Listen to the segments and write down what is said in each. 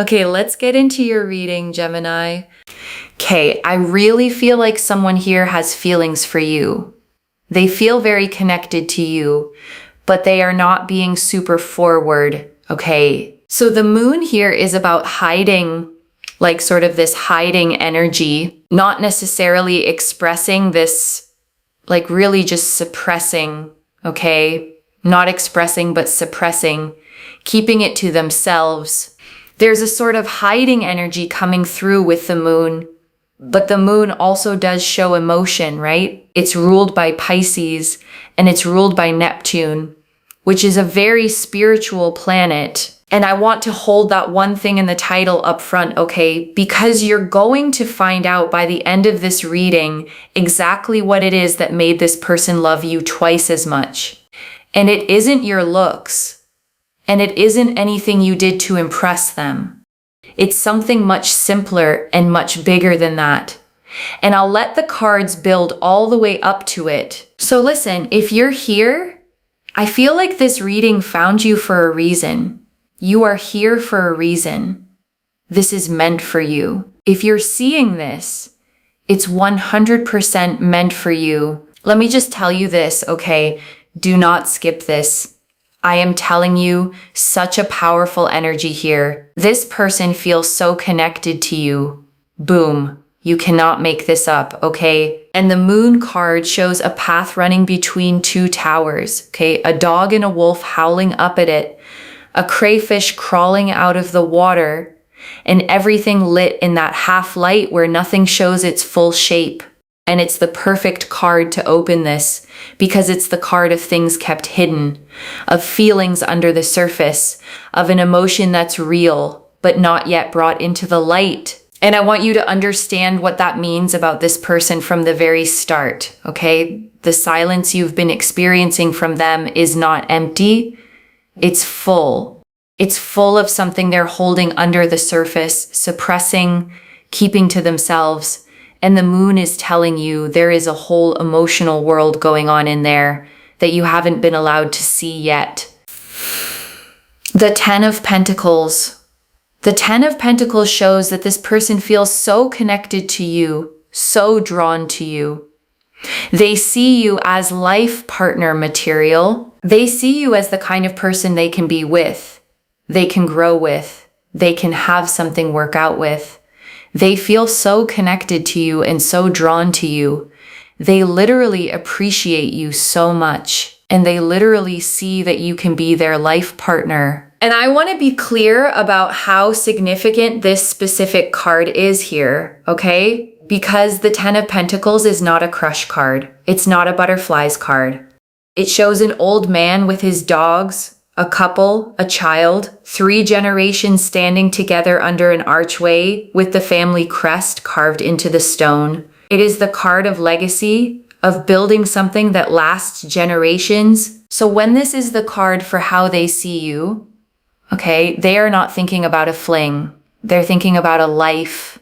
Okay, let's get into your reading, Gemini. Okay, I really feel like someone here has feelings for you. They feel very connected to you, but they are not being super forward, okay? So the moon here is about hiding, like sort of this hiding energy, not necessarily expressing this, like really just suppressing, okay? Not expressing, but suppressing, keeping it to themselves. There's a sort of hiding energy coming through with the moon, but the moon also does show emotion, right? It's ruled by Pisces and it's ruled by Neptune, which is a very spiritual planet. And I want to hold that one thing in the title up front, okay? Because you're going to find out by the end of this reading exactly what it is that made this person love you twice as much. And it isn't your looks. And it isn't anything you did to impress them. It's something much simpler and much bigger than that. And I'll let the cards build all the way up to it. So listen, if you're here, I feel like this reading found you for a reason. You are here for a reason. This is meant for you. If you're seeing this, it's 100% meant for you. Let me just tell you this, okay? Do not skip this. I am telling you, such a powerful energy here. This person feels so connected to you. Boom. You cannot make this up, okay? And the moon card shows a path running between two towers, okay? A dog and a wolf howling up at it, a crayfish crawling out of the water, and everything lit in that half light where nothing shows its full shape. And it's the perfect card to open this because it's the card of things kept hidden, of feelings under the surface, of an emotion that's real, but not yet brought into the light. And I want you to understand what that means about this person from the very start, okay? The silence you've been experiencing from them is not empty. It's full. It's full of something they're holding under the surface, suppressing, keeping to themselves. And the moon is telling you there is a whole emotional world going on in there that you haven't been allowed to see yet. The Ten of Pentacles. The Ten of Pentacles shows that this person feels so connected to you, so drawn to you. They see you as life partner material. They see you as the kind of person they can be with, they can grow with, they can have something work out with. They feel so connected to you and so drawn to you. They literally appreciate you so much, and they literally see that you can be their life partner. And I want to be clear about how significant this specific card is here, okay? Because the Ten of Pentacles is not a crush card. It's not a butterflies card. It shows an old man with his dogs, a couple, a child, 3 generations standing together under an archway with the family crest carved into the stone. It is the card of legacy, of building something that lasts generations. So when this is the card for how they see you, okay, they are not thinking about a fling. They're thinking about a life,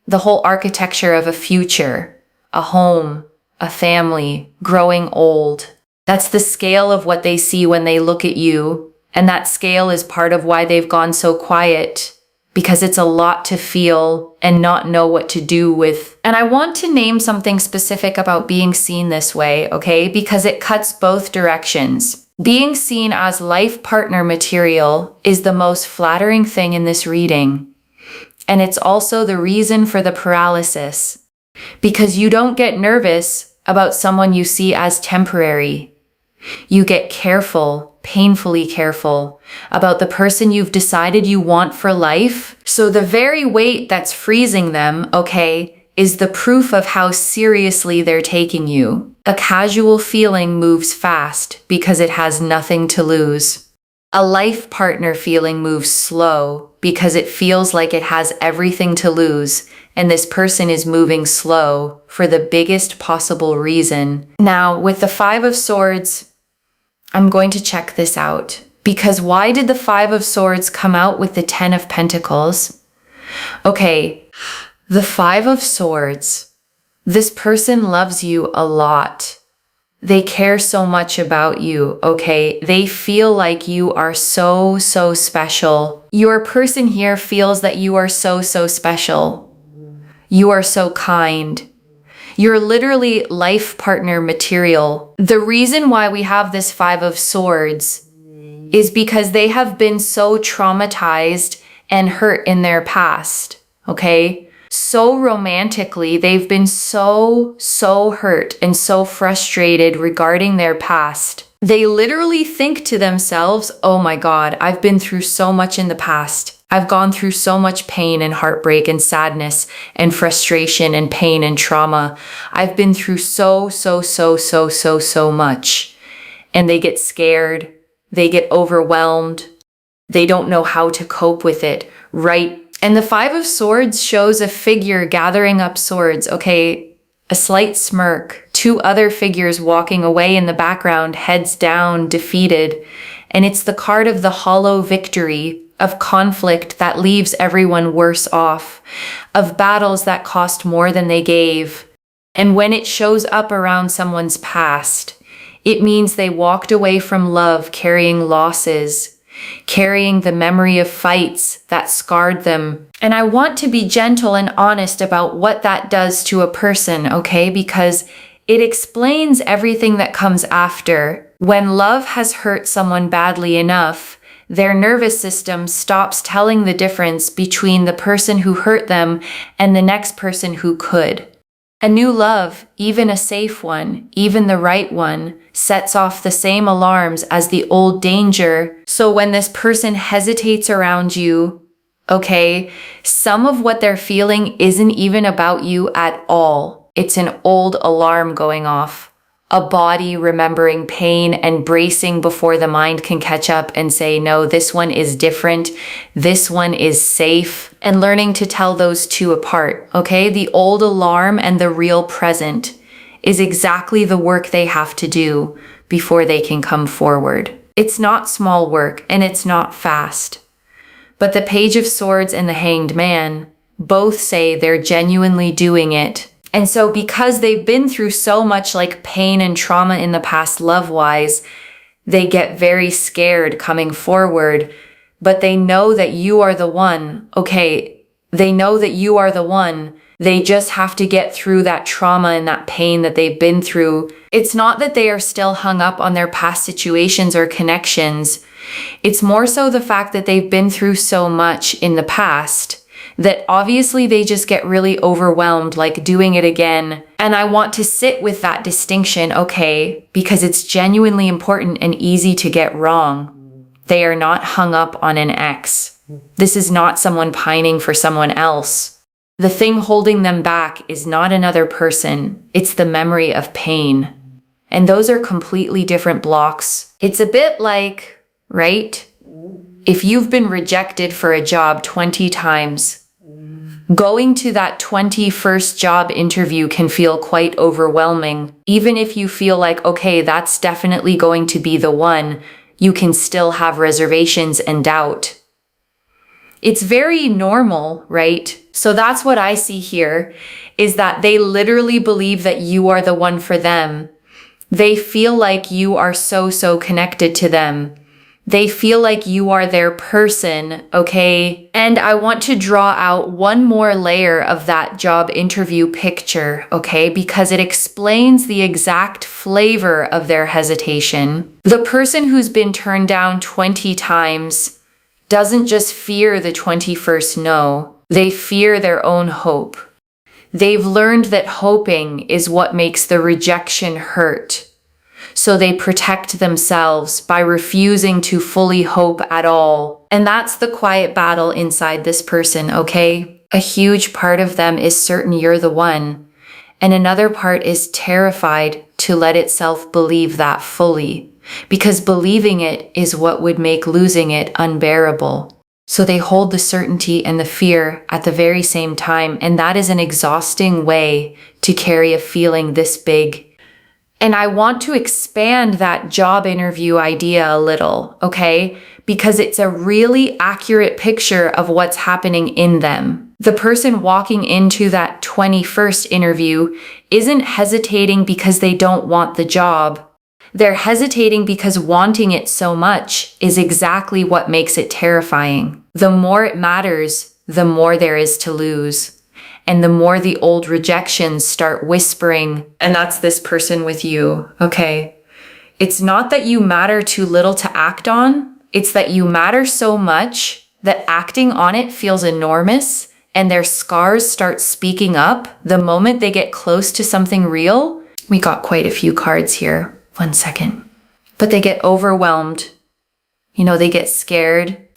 the whole architecture of a future, a home, a family, growing old. That's the scale of what they see when they look at you. And that scale is part of why they've gone so quiet, because it's a lot to feel and not know what to do with. And I want to name something specific about being seen this way, okay? Because it cuts both directions. Being seen as life partner material is the most flattering thing in this reading. And it's also the reason for the paralysis, because you don't get nervous about someone you see as temporary. You get careful, painfully careful, about the person you've decided you want for life. So the very weight that's freezing them, okay, is the proof of how seriously they're taking you. A casual feeling moves fast because it has nothing to lose. A life partner feeling moves slow because it feels like it has everything to lose, and this person is moving slow for the biggest possible reason. Now, with the Five of Swords, I'm going to check this out, because why did the Five of Swords come out with the Ten of Pentacles? Okay, the Five of Swords. This person loves you a lot. They care so much about you, okay? They feel like you are so, so special. Your person here feels that you are so, so special. You are so kind. You're literally life partner material. The reason why we have this Five of Swords is because they have been so traumatized and hurt in their past, okay? So romantically, they've been so hurt and so frustrated regarding their past. They literally think to themselves, oh my God, I've been through so much in the past. I've gone through so much pain and heartbreak and sadness and frustration and pain and trauma. I've been through so much. And they get scared. They get overwhelmed. They don't know how to cope with it, right? And the Five of Swords shows a figure gathering up swords, okay? A slight smirk, two other figures walking away in the background, heads down, defeated. And it's the card of the hollow victory, of conflict that leaves everyone worse off, of battles that cost more than they gave. And when it shows up around someone's past, it means they walked away from love carrying losses, carrying the memory of fights that scarred them. And I want to be gentle and honest about what that does to a person, okay? Because it explains everything that comes after. When love has hurt someone badly enough, their nervous system stops telling the difference between the person who hurt them and the next person who could. A new love, even a safe one, even the right one, sets off the same alarms as the old danger. So when this person hesitates around you, okay, some of what they're feeling isn't even about you at all. It's an old alarm going off. A body remembering pain and bracing before the mind can catch up and say, no, this one is different. This one is safe. And learning to tell those two apart, okay? The old alarm and the real present is exactly the work they have to do before they can come forward. It's not small work and it's not fast. But the Page of Swords and the Hanged Man both say they're genuinely doing it. And so because they've been through so much like pain and trauma in the past love-wise, they get very scared coming forward, but they know that you are the one, okay? They know that you are the one. They just have to get through that trauma and that pain that they've been through. It's not that they are still hung up on their past situations or connections. It's more so the fact that they've been through so much in the past that obviously they just get really overwhelmed, like doing it again. And I want to sit with that distinction, okay, because it's genuinely important and easy to get wrong. They are not hung up on an ex. This is not someone pining for someone else. The thing holding them back is not another person. It's the memory of pain. And those are completely different blocks. It's a bit like, right? If you've been rejected for a job 20 times, going to that 21st job interview can feel quite overwhelming. Even if you feel like, okay, that's definitely going to be the one, you can still have reservations and doubt. It's very normal, right? So that's what I see here, is that they literally believe that you are the one for them. They feel like you are so connected to them. They feel like you are their person, okay? And I want to draw out one more layer of that job interview picture, okay? Because it explains the exact flavor of their hesitation. The person who's been turned down 20 times doesn't just fear the 21st no. They fear their own hope. They've learned that hoping is what makes the rejection hurt. So they protect themselves by refusing to fully hope at all. And that's the quiet battle inside this person, okay? A huge part of them is certain you're the one. And another part is terrified to let itself believe that fully. Because believing it is what would make losing it unbearable. So they hold the certainty and the fear at the very same time. And that is an exhausting way to carry a feeling this big. And I want to expand that job interview idea a little, okay? Because it's a really accurate picture of what's happening in them. The person walking into that 21st interview isn't hesitating because they don't want the job. They're hesitating because wanting it so much is exactly what makes it terrifying. The more it matters, the more there is to lose. And the more the old rejections start whispering, and that's this person with you, okay? It's not that you matter too little to act on. It's that you matter so much that acting on it feels enormous, and their scars start speaking up the moment they get close to something real. We got quite a few cards here. 1 second. But they get overwhelmed. They get scared.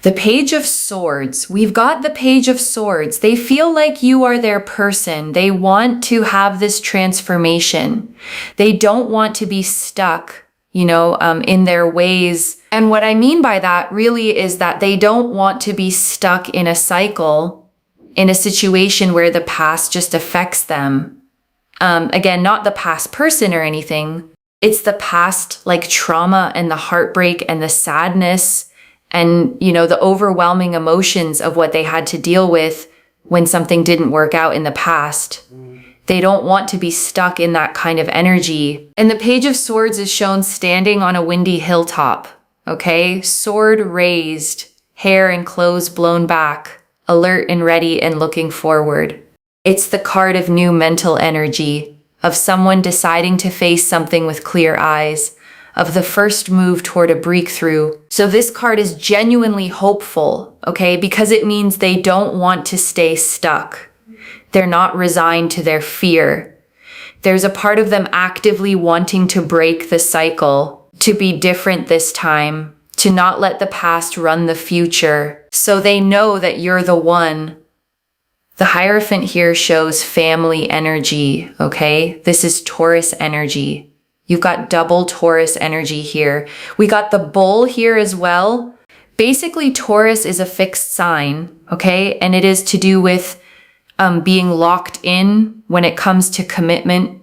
The Page of Swords. We've got the Page of Swords. They feel like you are their person. They want to have this transformation. They don't want to be stuck, in their ways. And what I mean by that really is that they don't want to be stuck in a cycle, in a situation where the past just affects them. Again, not the past person or anything. It's the past, like trauma and the heartbreak and the sadness and, the overwhelming emotions of what they had to deal with when something didn't work out in the past. They don't want to be stuck in that kind of energy. And the Page of Swords is shown standing on a windy hilltop, okay? Sword raised, hair and clothes blown back, alert and ready and looking forward. It's the card of new mental energy, of someone deciding to face something with clear eyes, of the first move toward a breakthrough. So this card is genuinely hopeful, okay? Because it means they don't want to stay stuck. They're not resigned to their fear. There's a part of them actively wanting to break the cycle, to be different this time, to not let the past run the future. So they know that you're the one. The Hierophant here shows family energy, okay? This is Taurus energy. You've got double Taurus energy here. We got the Bull here as well. Basically, Taurus is a fixed sign, okay? And it is to do with being locked in when it comes to commitment,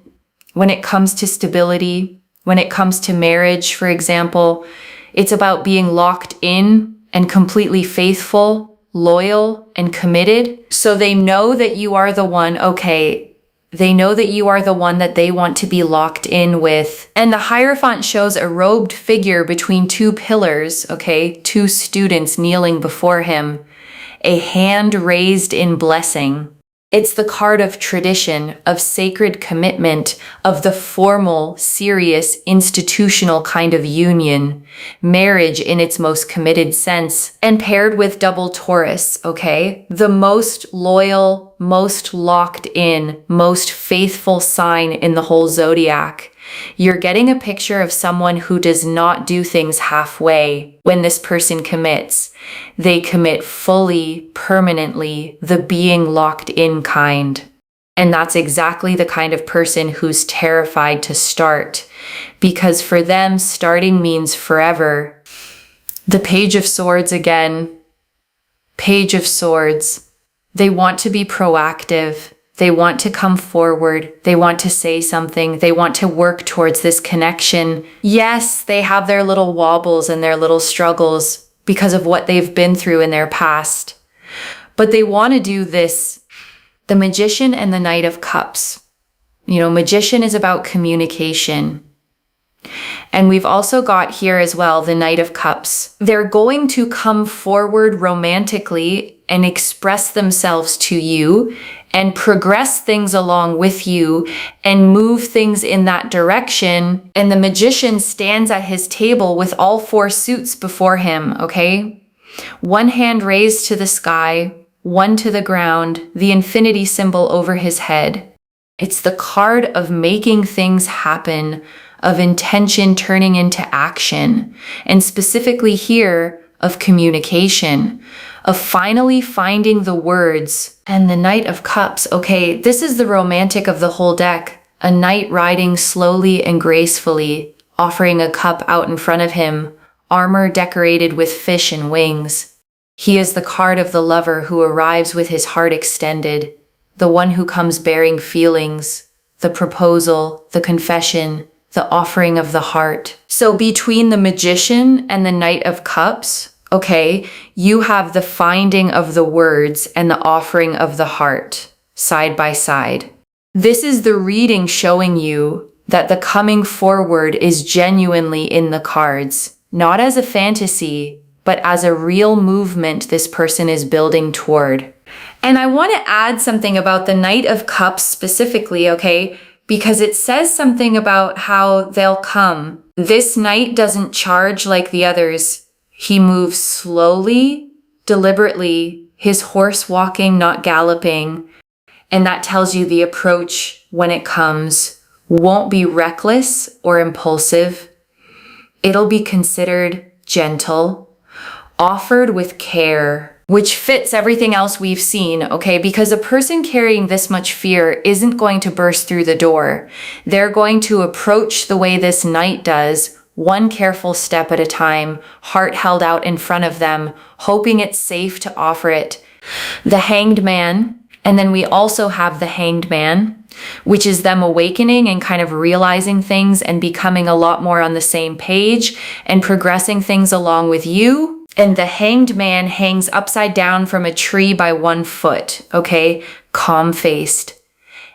when it comes to stability, when it comes to marriage, for example. It's about being locked in and completely faithful, loyal, and committed. So they know that you are the one, okay? They know that you are the one that they want to be locked in with. And the Hierophant shows a robed figure between two pillars, okay? Two students kneeling before him. A hand raised in blessing. It's the card of tradition, of sacred commitment, of the formal, serious, institutional kind of union, marriage in its most committed sense, and paired with double Taurus, okay? The most loyal, most locked in, most faithful sign in the whole zodiac. You're getting a picture of someone who does not do things halfway when this person commits. They commit fully, permanently, the being locked in kind. And that's exactly the kind of person who's terrified to start, because for them, starting means forever. The Page of Swords again. Page of Swords. They want to be proactive. They want to come forward. They want to say something. They want to work towards this connection. Yes, they have their little wobbles and their little struggles because of what they've been through in their past. But they want to do this. The Magician and the Knight of Cups. Magician is about communication. And we've also got here as well the Knight of Cups. They're going to come forward romantically and express themselves to you and progress things along with you and move things in that direction. And the Magician stands at his table with all four suits before him, okay? One hand raised to the sky, one to the ground, the infinity symbol over his head. It's the card of making things happen, of intention turning into action, and specifically here, of communication, of finally finding the words. And the Knight of Cups, okay, this is the romantic of the whole deck. A knight riding slowly and gracefully, offering a cup out in front of him, armor decorated with fish and wings. He is the card of the lover who arrives with his heart extended, the one who comes bearing feelings, the proposal, the confession, the offering of the heart. So between the Magician and the Knight of Cups, okay, you have the finding of the words and the offering of the heart side by side. This is the reading showing you that the coming forward is genuinely in the cards, not as a fantasy, but as a real movement this person is building toward. And I want to add something about the Knight of Cups specifically, okay? Because it says something about how they'll come. This knight doesn't charge like the others. He moves slowly, deliberately, his horse walking, not galloping. And that tells you the approach when it comes won't be reckless or impulsive. It'll be considered gentle, offered with care, which fits everything else we've seen, okay? Because a person carrying this much fear isn't going to burst through the door. They're going to approach the way this knight does, one careful step at a time, heart held out in front of them, hoping it's safe to offer it. The Hanged Man, and then we also have the Hanged Man, which is them awakening and kind of realizing things and becoming a lot more on the same page and progressing things along with you. And the Hanged Man hangs upside down from a tree by 1 foot, okay? Calm-faced.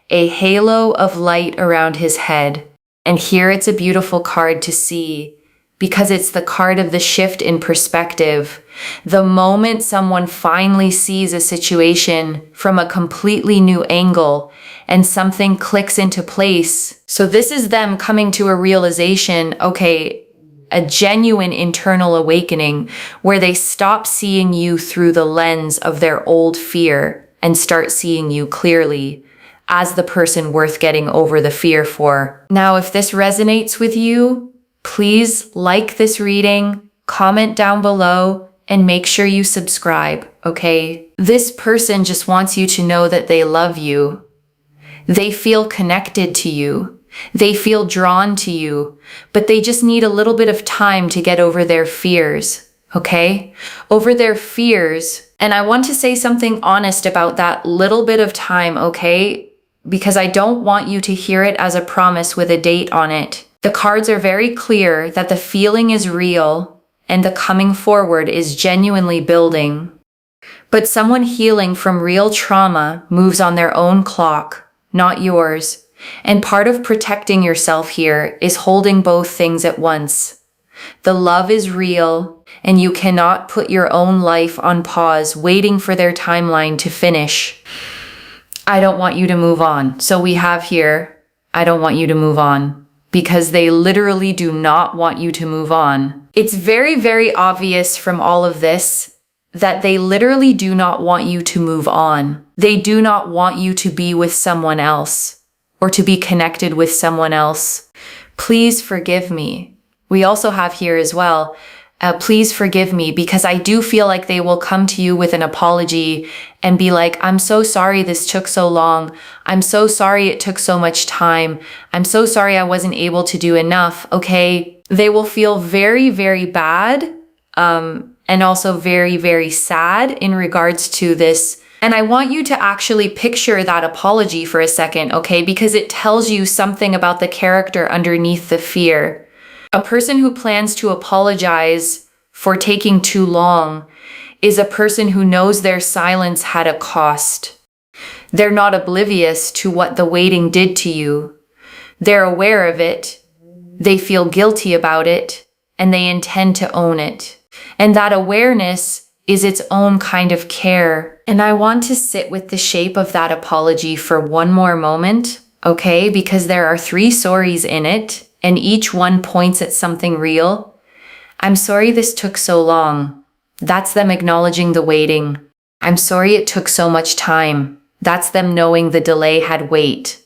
A halo of light around his head. And here it's a beautiful card to see because it's the card of the shift in perspective. The moment someone finally sees a situation from a completely new angle and something clicks into place. So this is them coming to a realization, okay, a genuine internal awakening where they stop seeing you through the lens of their old fear and start seeing you clearly as the person worth getting over the fear for. Now, if this resonates with you, please like this reading, comment down below, and make sure you subscribe, okay? This person just wants you to know that they love you. They feel connected to you. They feel drawn to you, but they just need a little bit of time to get over their fears, okay? Over their fears. And I want to say something honest about that little bit of time, okay? Because I don't want you to hear it as a promise with a date on it. The cards are very clear that the feeling is real and the coming forward is genuinely building. But someone healing from real trauma moves on their own clock, not yours. And part of protecting yourself here is holding both things at once. The love is real, and you cannot put your own life on pause waiting for their timeline to finish. I don't want you to move on. So we have here, I don't want you to move on, because they literally do not want you to move on. It's very, very obvious from all of this that they literally do not want you to move on. They do not want you to be with someone else, or to be connected with someone else. Please forgive me. We also have here as well, please forgive me, because I do feel like they will come to you with an apology and be like, I'm so sorry this took so long. I'm so sorry it took so much time. I'm so sorry I wasn't able to do enough, okay? They will feel very, very bad, and also very, very sad in regards to this. And I want you to actually picture that apology for a second, okay? Because it tells you something about the character underneath the fear. A person who plans to apologize for taking too long is a person who knows their silence had a cost. They're not oblivious to what the waiting did to you. They're aware of it. They feel guilty about it, and they intend to own it. And that awareness is its own kind of care. And I want to sit with the shape of that apology for one more moment, okay? Because there are 3 sorries in it, and each one points at something real. I'm sorry this took so long. That's them acknowledging the waiting. I'm sorry it took so much time. That's them knowing the delay had weight.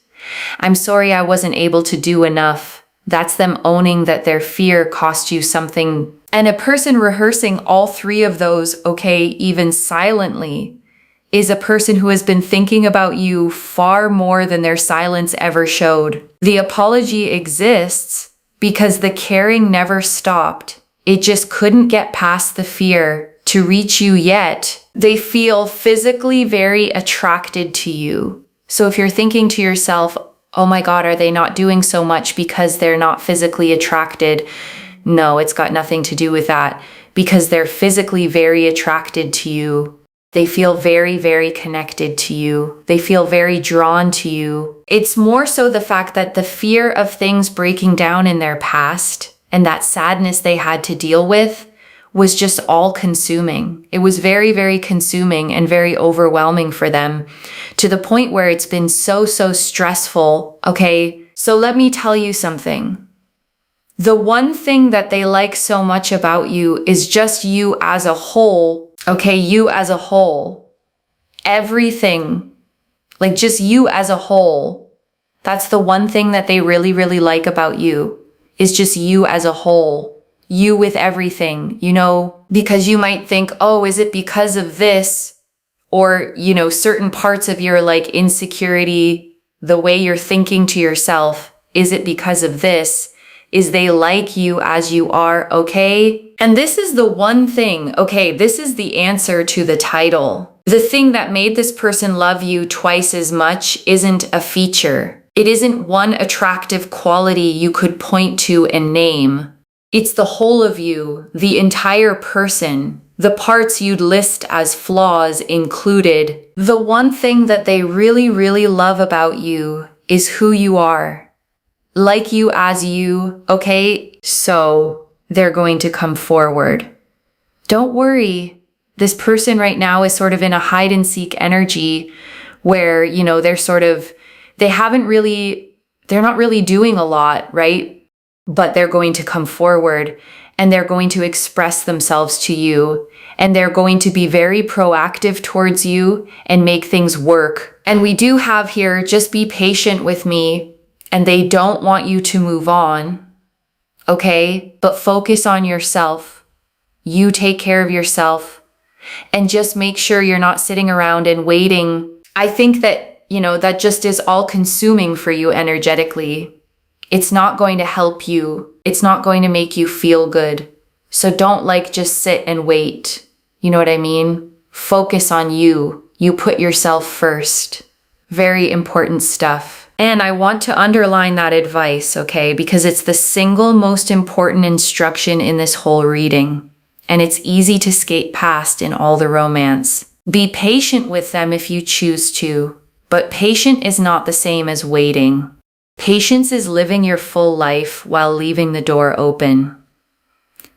I'm sorry I wasn't able to do enough. That's them owning that their fear cost you something. And a person rehearsing all 3 of those, okay, even silently, is a person who has been thinking about you far more than their silence ever showed. The apology exists because the caring never stopped. It just couldn't get past the fear to reach you yet. They feel physically very attracted to you. So if you're thinking to yourself, oh my God, are they not doing so much because they're not physically attracted? No, it's got nothing to do with that, because they're physically very attracted to you. They feel very, very connected to you. They feel very drawn to you. It's more so the fact that the fear of things breaking down in their past and that sadness they had to deal with was just all consuming. It was very, very consuming and very overwhelming for them, to the point where it's been so stressful. Okay, so let me tell you something. The one thing that they like so much about you is just you as a whole. Okay, you as a whole. Everything. Like just you as a whole. That's the one thing that they really, really like about you, is just you as a whole. You with everything, because you might think, oh, is it because of this? Or, certain parts of your like insecurity, the way you're thinking to yourself, is it because of this? Is they like you as you are, okay? And this is the one thing, okay, this is the answer to the title. The thing that made this person love you twice as much isn't a feature. It isn't one attractive quality you could point to and name. It's the whole of you, the entire person, the parts you'd list as flaws included. The one thing that they really, really love about you is who you are. Like you as you, okay? So they're going to come forward. Don't worry. This person right now is sort of in a hide and seek energy where, they're not really doing a lot, right? But they're going to come forward and they're going to express themselves to you, and they're going to be very proactive towards you and make things work. And we do have here, just be patient with me, and they don't want you to move on, okay? But focus on yourself. You take care of yourself and just make sure you're not sitting around and waiting. I think that, that just is all consuming for you energetically. It's not going to help you. It's not going to make you feel good. So don't just sit and wait. You know what I mean? Focus on you. You put yourself first. Very important stuff. And I want to underline that advice, okay? Because it's the single most important instruction in this whole reading. And it's easy to skate past in all the romance. Be patient with them if you choose to. But patient is not the same as waiting. Patience is living your full life while leaving the door open.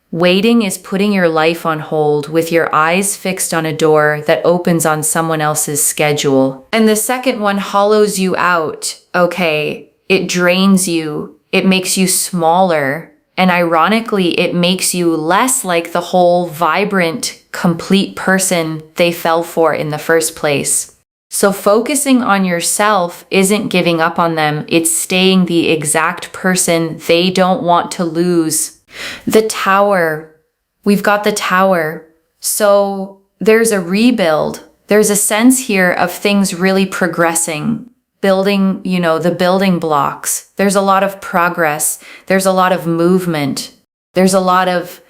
Waiting is putting your life on hold with your eyes fixed on a door that opens on someone else's schedule. And the second one hollows you out, okay? It drains you. It makes you smaller. And ironically, it makes you less like the whole vibrant, complete person they fell for in the first place. So focusing on yourself isn't giving up on them. It's staying the exact person they don't want to lose. The Tower. We've got the Tower. So there's a rebuild. There's a sense here of things really progressing. Building, the building blocks. There's a lot of progress. There's a lot of movement. There's a lot of,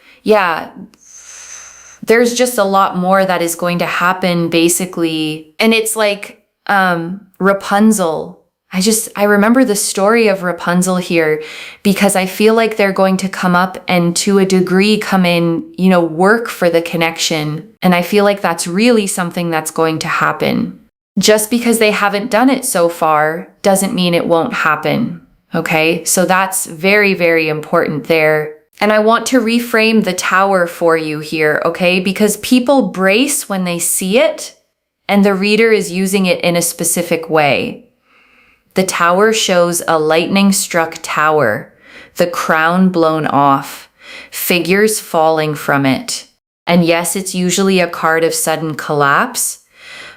there's just a lot more that is going to happen, basically. And it's like Rapunzel. I remember the story of Rapunzel here, because I feel like they're going to come up and to a degree come in, work for the connection. And I feel like that's really something that's going to happen. Just because they haven't done it so far doesn't mean it won't happen. Okay, so that's very, very important there. And I want to reframe the Tower for you here, okay? Because people brace when they see it, and the reader is using it in a specific way. The Tower shows a lightning-struck tower, the crown blown off, figures falling from it. And yes, it's usually a card of sudden collapse,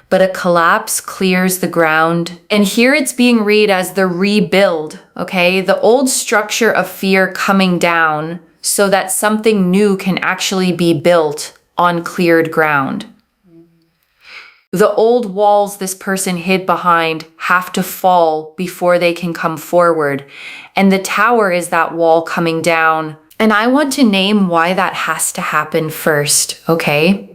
but a collapse clears the ground. And here it's being read as the rebuild, okay? The old structure of fear coming down so that something new can actually be built on cleared ground. The old walls this person hid behind have to fall before they can come forward. And the Tower is that wall coming down. And I want to name why that has to happen first, okay?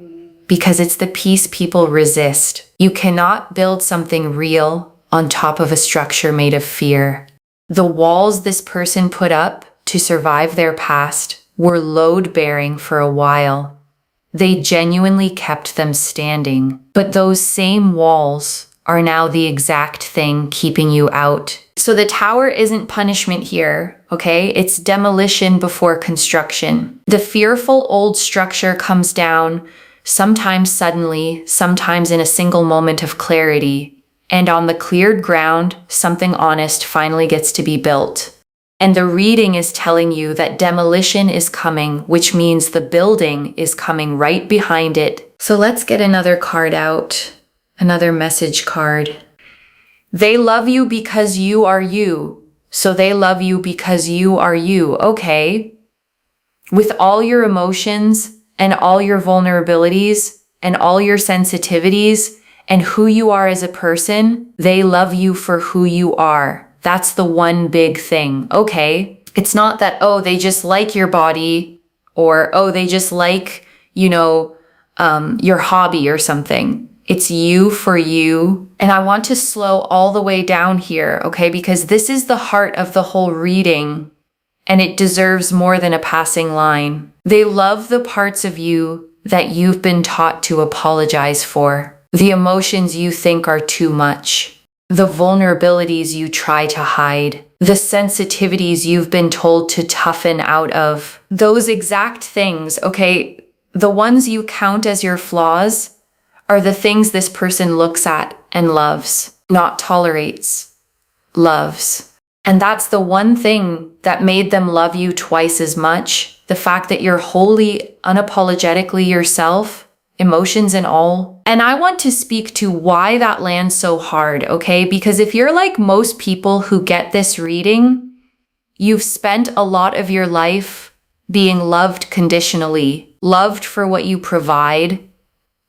Because it's the piece people resist. You cannot build something real on top of a structure made of fear. The walls this person put up to survive their past were load-bearing for a while. They genuinely kept them standing, but those same walls are now the exact thing keeping you out. So the tower isn't punishment here, okay? It's demolition before construction. The fearful old structure comes down, sometimes suddenly, sometimes in a single moment of clarity. And on the cleared ground, something honest finally gets to be built. And the reading is telling you that demolition is coming, which means the building is coming right behind it. So let's get another card out, another message card. They love you because you are you. So they love you because you are you. Okay. With all your emotions and all your vulnerabilities and all your sensitivities and who you are as a person, they love you for who you are. That's the one big thing. Okay. It's not that, oh, they just like your body or, oh, they just like, your hobby or something. It's you for you. And I want to slow all the way down here, okay? Because this is the heart of the whole reading and it deserves more than a passing line. They love the parts of you that you've been taught to apologize for, the emotions you think are too much, the vulnerabilities you try to hide, the sensitivities you've been told to toughen out of. Those exact things, okay? The ones you count as your flaws are the things this person looks at and loves, not tolerates, loves. And that's the one thing that made them love you twice as much. The fact that you're wholly, unapologetically yourself, emotions and all. And I want to speak to why that lands so hard, okay? Because if you're like most people who get this reading, you've spent a lot of your life being loved conditionally, loved for what you provide,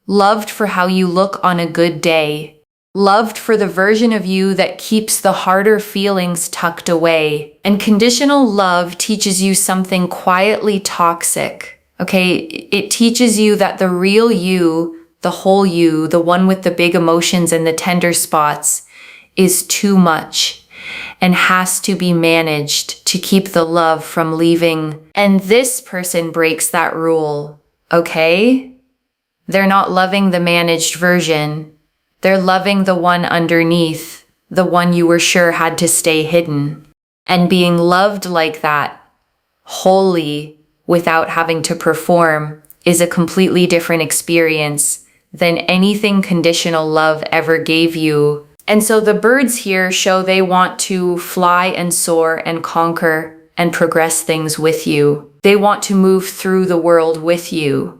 loved for how you look on a good day, loved for the version of you that keeps the harder feelings tucked away. And conditional love teaches you something quietly toxic, okay? It teaches you that the real you, the whole you, the one with the big emotions and the tender spots, is too much and has to be managed to keep the love from leaving. And this person breaks that rule, okay? They're not loving the managed version. They're loving the one underneath, the one you were sure had to stay hidden. And being loved like that, wholly, without having to perform, is a completely different experience than anything conditional love ever gave you. And so the birds here show they want to fly and soar and conquer and progress things with you. They want to move through the world with you.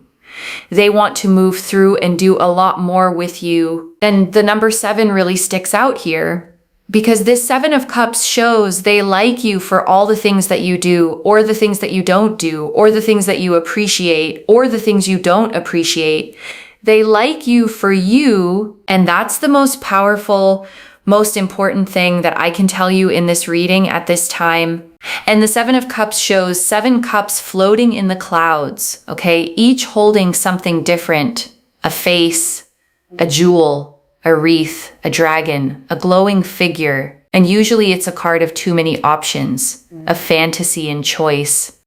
They want to move through and do a lot more with you. And the number 7 really sticks out here because this 7 of Cups shows they like you for all the things that you do, or the things that you don't do, or the things that you appreciate, or the things you don't appreciate. They like you for you, and that's the most powerful, most important thing that I can tell you in this reading at this time. And the 7 of Cups shows 7 cups floating in the clouds, okay? Each holding something different, a face, a jewel, a wreath, a dragon, a glowing figure. And usually it's a card of too many options, a fantasy and choice.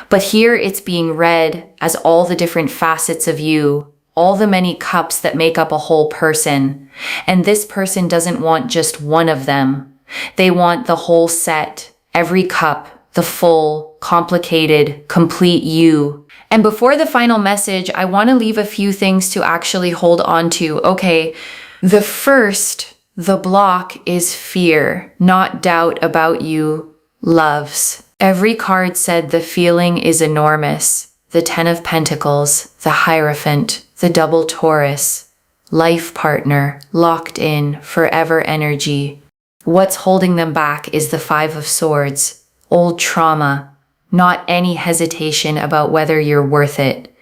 But here it's being read as all the different facets of you, all the many cups that make up a whole person. And this person doesn't want just one of them. They want the whole set, every cup, the full, complicated, complete you. And before the final message, I want to leave a few things to actually hold on to. Okay, the first, the block is fear, not doubt about you, loves. Every card said the feeling is enormous. The 10 of Pentacles, the Hierophant, the double Taurus, life partner, locked in, forever energy. What's holding them back is the 5 of Swords, old trauma, not any hesitation about whether you're worth it.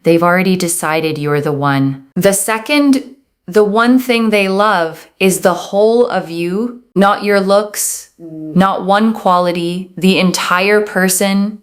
They've already decided you're the one. The second, the one thing they love is the whole of you, not your looks, not one quality, the entire person,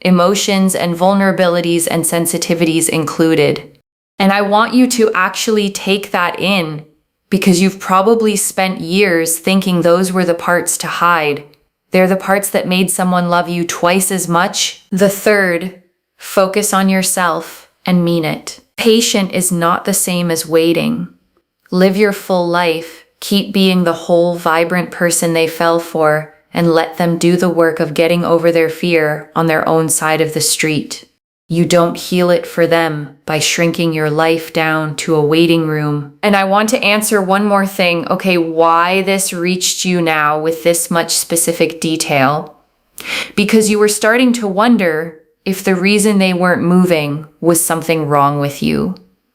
emotions and vulnerabilities and sensitivities included. And I want you to actually take that in because you've probably spent years thinking those were the parts to hide. They're the parts that made someone love you twice as much. The third, focus on yourself and mean it. Patient is not the same as waiting. Live your full life. Keep being the whole, vibrant person they fell for, and let them do the work of getting over their fear on their own side of the street. You don't heal it for them by shrinking your life down to a waiting room. And I want to answer one more thing. Okay, why this reached you now with this much specific detail? Because you were starting to wonder if the reason they weren't moving was something wrong with you,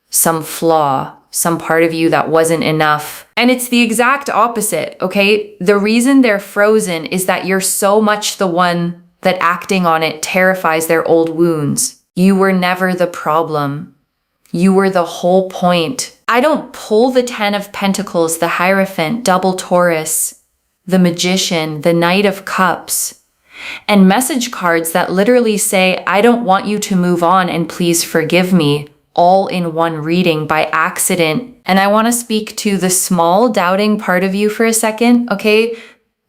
some flaw, some part of you that wasn't enough. And it's the exact opposite, okay? The reason they're frozen is that you're so much the one that acting on it terrifies their old wounds. You were never the problem. You were the whole point. I don't pull the 10 of Pentacles, the Hierophant, double Taurus, the Magician, the Knight of Cups, and message cards that literally say, I don't want you to move on and please forgive me, all in one reading by accident. And I want to speak to the small doubting part of you for a second, okay?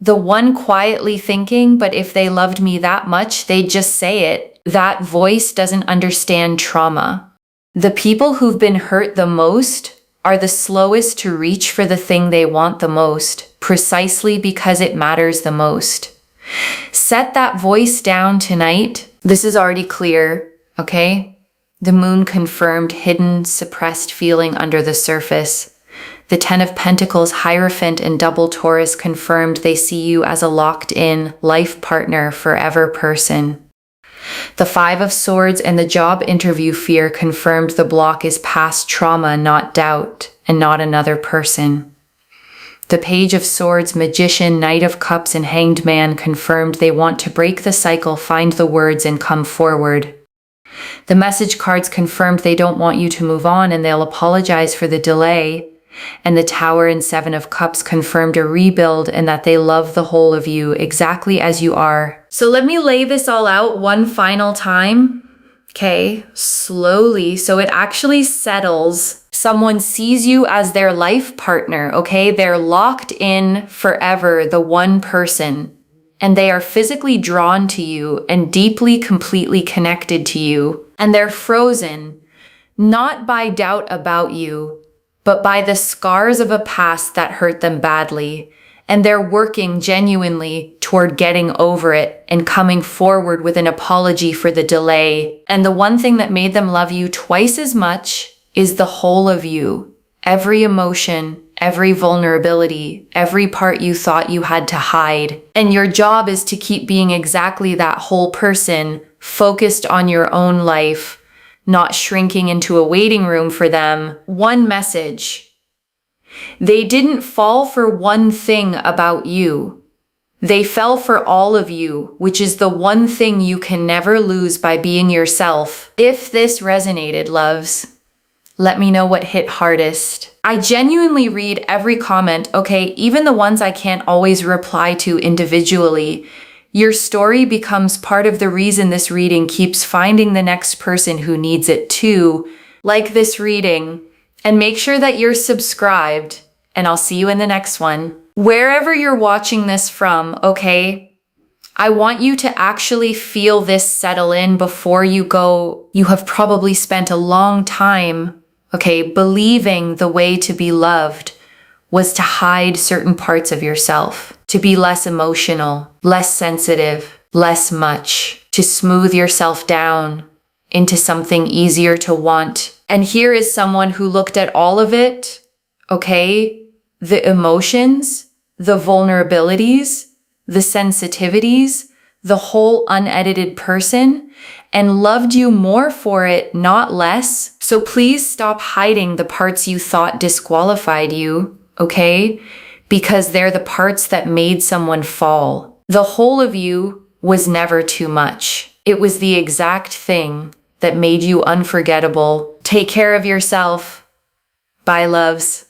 The one quietly thinking, but if they loved me that much, they'd just say it. That voice doesn't understand trauma. The people who've been hurt the most are the slowest to reach for the thing they want the most, precisely because it matters the most. Set that voice down tonight. This is already clear, okay? The moon confirmed hidden, suppressed feeling under the surface. The 10 of Pentacles, Hierophant, and double Taurus confirmed they see you as a locked-in, life partner, forever person. The 5 of Swords and the job interview fear confirmed the block is past trauma, not doubt, and not another person. The Page of Swords, Magician, Knight of Cups, and Hanged Man confirmed they want to break the cycle, find the words, and come forward. The message cards confirmed they don't want you to move on and they'll apologize for the delay. And the Tower and 7 of Cups confirmed a rebuild and that they love the whole of you exactly as you are. So let me lay this all out one final time. Okay, slowly, so it actually settles. Someone sees you as their life partner, okay? They're locked in forever, the one person. And they are physically drawn to you and deeply, completely connected to you. And they're frozen, not by doubt about you, but by the scars of a past that hurt them badly. And they're working genuinely toward getting over it and coming forward with an apology for the delay. And the one thing that made them love you twice as much is the whole of you. Every emotion, every vulnerability, every part you thought you had to hide. And your job is to keep being exactly that whole person, focused on your own life, not shrinking into a waiting room for them. One message. They didn't fall for one thing about you. They fell for all of you, which is the one thing you can never lose by being yourself. If this resonated, loves, let me know what hit hardest. I genuinely read every comment, okay, even the ones I can't always reply to individually. Your story becomes part of the reason this reading keeps finding the next person who needs it too. Like this reading, and make sure that you're subscribed, and I'll see you in the next one. Wherever you're watching this from, okay, I want you to actually feel this settle in before you go. You have probably spent a long time, okay, believing the way to be loved was to hide certain parts of yourself, to be less emotional, less sensitive, less much, to smooth yourself down into something easier to want. And here is someone who looked at all of it, okay, the emotions, the vulnerabilities, the sensitivities, the whole unedited person, and loved you more for it, not less. So please stop hiding the parts you thought disqualified you, okay? Because they're the parts that made someone fall. The whole of you was never too much. It was the exact thing that made you unforgettable. Take care of yourself. Bye, loves.